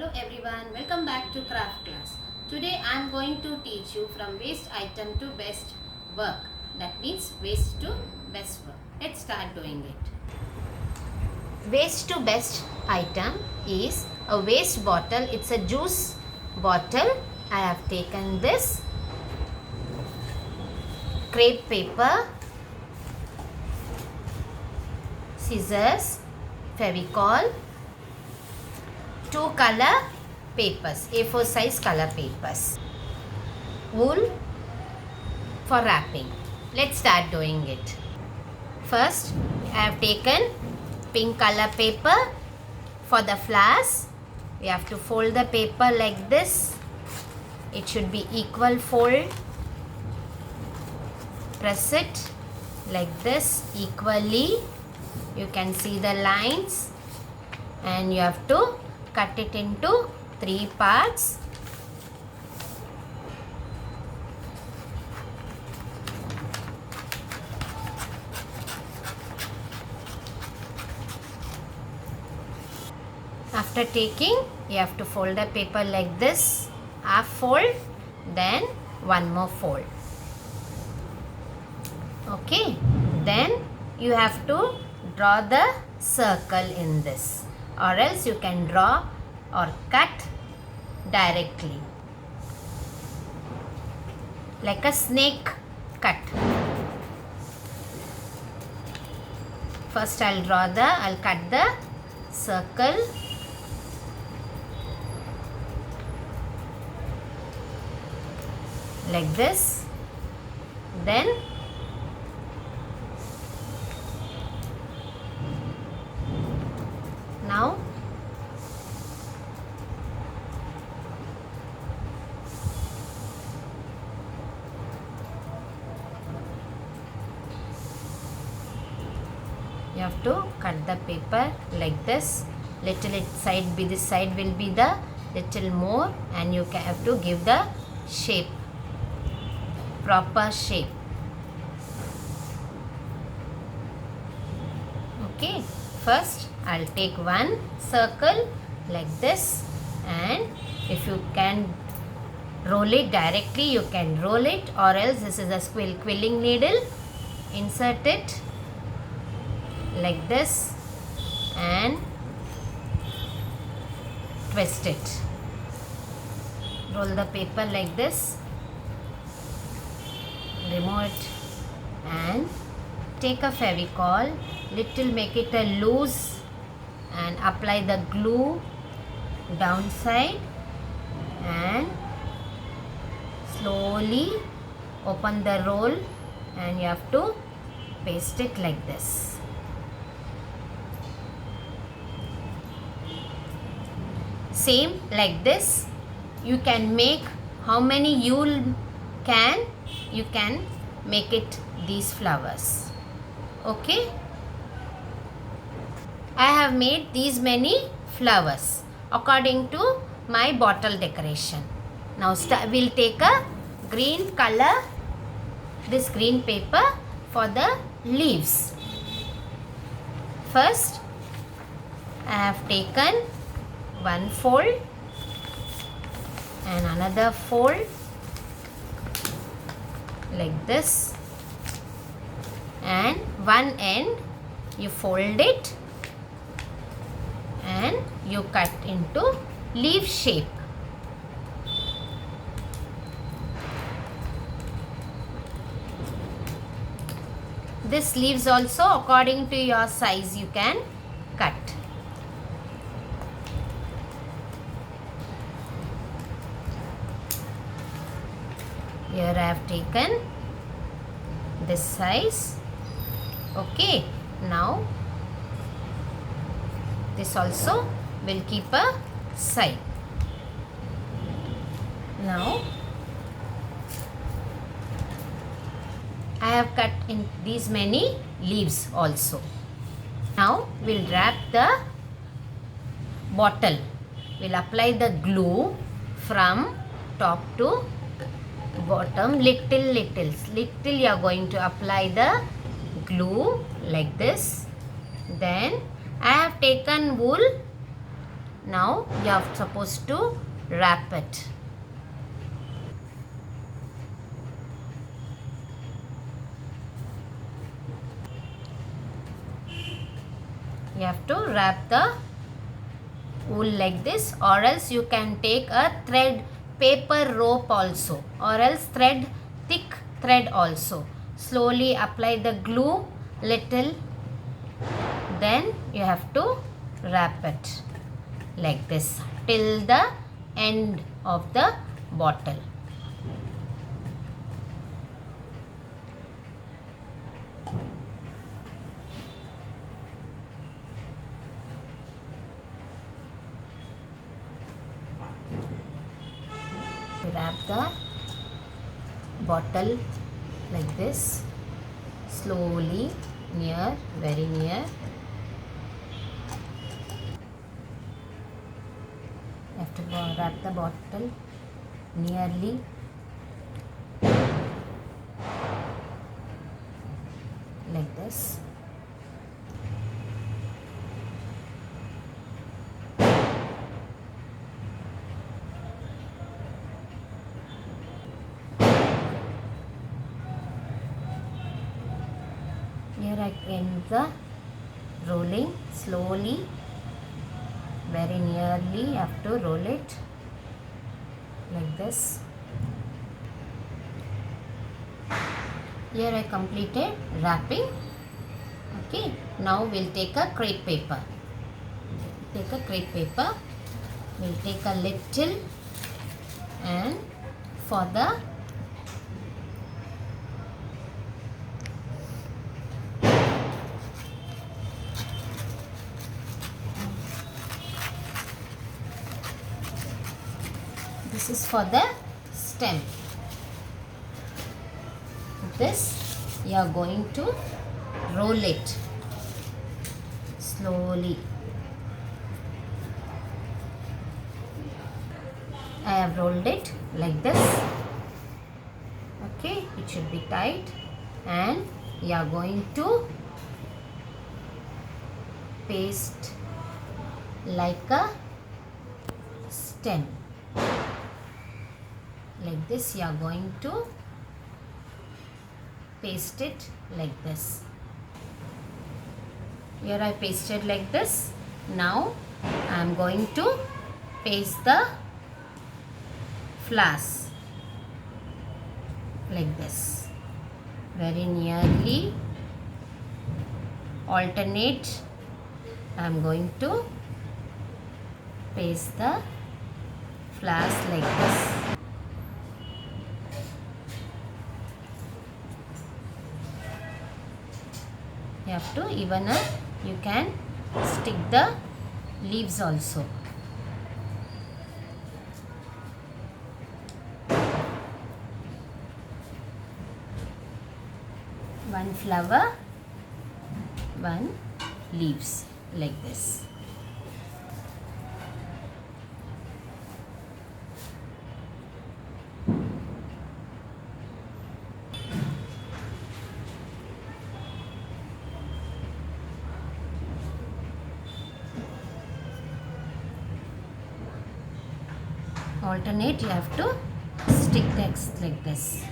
Hello everyone, welcome back to craft class. Today I am going to teach you from waste item to best work. That means waste to best work. Let's start doing it. Waste to best item is a waste bottle. It's a juice bottle. I have taken this crepe paper, scissors, Fevicol, 2 color papers, A4 size color papers, wool for wrapping. Let's start doing it. First, I have taken pink color paper for the flowers. We have to fold the paper like this. It should be equal fold. Press it like this equally. You can see the lines and you have to cut it into 3 parts. After taking, you have to fold the paper like this, half fold, then one more fold. Okay, then you have to draw the circle in this, or else you can draw or cut directly like a snake cut. First I'll cut the circle. Like this. Then now you have to cut the paper like this. Little this side will be the little more, and you have to give the shape, proper shape. Okay, first I'll take one circle like this, and if you can roll it directly, you can roll it, or else this is a quilling needle. Insert it like this and twist it. Roll the paper like this, remove it, and take a Fevicol, make it a loose, and apply the glue downside, and slowly open the roll, and you have to paste it like this. Same like this, you can make how many you can make it these flowers. Okay, I have made these many flowers according to my bottle decoration. Now we'll take a green color, this green paper for the leaves. First I have taken one fold and another fold like this, and one end you fold it and you cut into leaf shape. This leaves also according to your size you can cut. Here I have taken this size. Okay, now this also will keep a side. Now I have cut in these many leaves also. Now we'll wrap the bottle. We'll apply the glue from top to bottom, little you are going to apply the glue like this. Then I have taken wool Now you are supposed to wrap it. You have to wrap the wool like this, or else you can take a thread paper rope also, or else thick thread also. Slowly apply the glue little, then you have to wrap it like this till the end of the bottle. Wrap the bottle like this, slowly, very near. You have to wrap the bottle nearly. Like this. Here I end the rolling slowly, very nearly. You have to roll it like this. Here I completed wrapping. Okay, now we'll take a crepe paper. Take a crepe paper. We'll take a little, and for the this is for the stem. This you are going to roll it slowly. I have rolled it like this. Okay, it should be tight, and you are going to paste like a stem. Like this, you are going to paste it like this. Here I pasted like this. Now I am going to paste the flowers like this, very nearly. Alternate. I am going to paste the flowers like this. You have to even you can stick the leaves also. One flower, one leaves like this. Alternate, you have to stick text like this.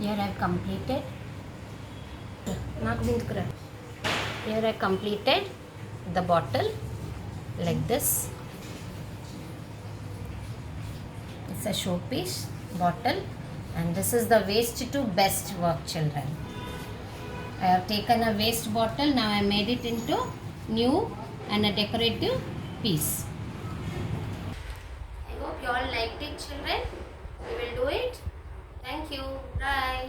Here I have completed. Here I completed the bottle like this. It's a showpiece bottle, and this is the waste to best work, children. I have taken a waste bottle. Now I made it into new and a decorative piece. I hope you all liked it, children. We will do it. Thank you. Bye.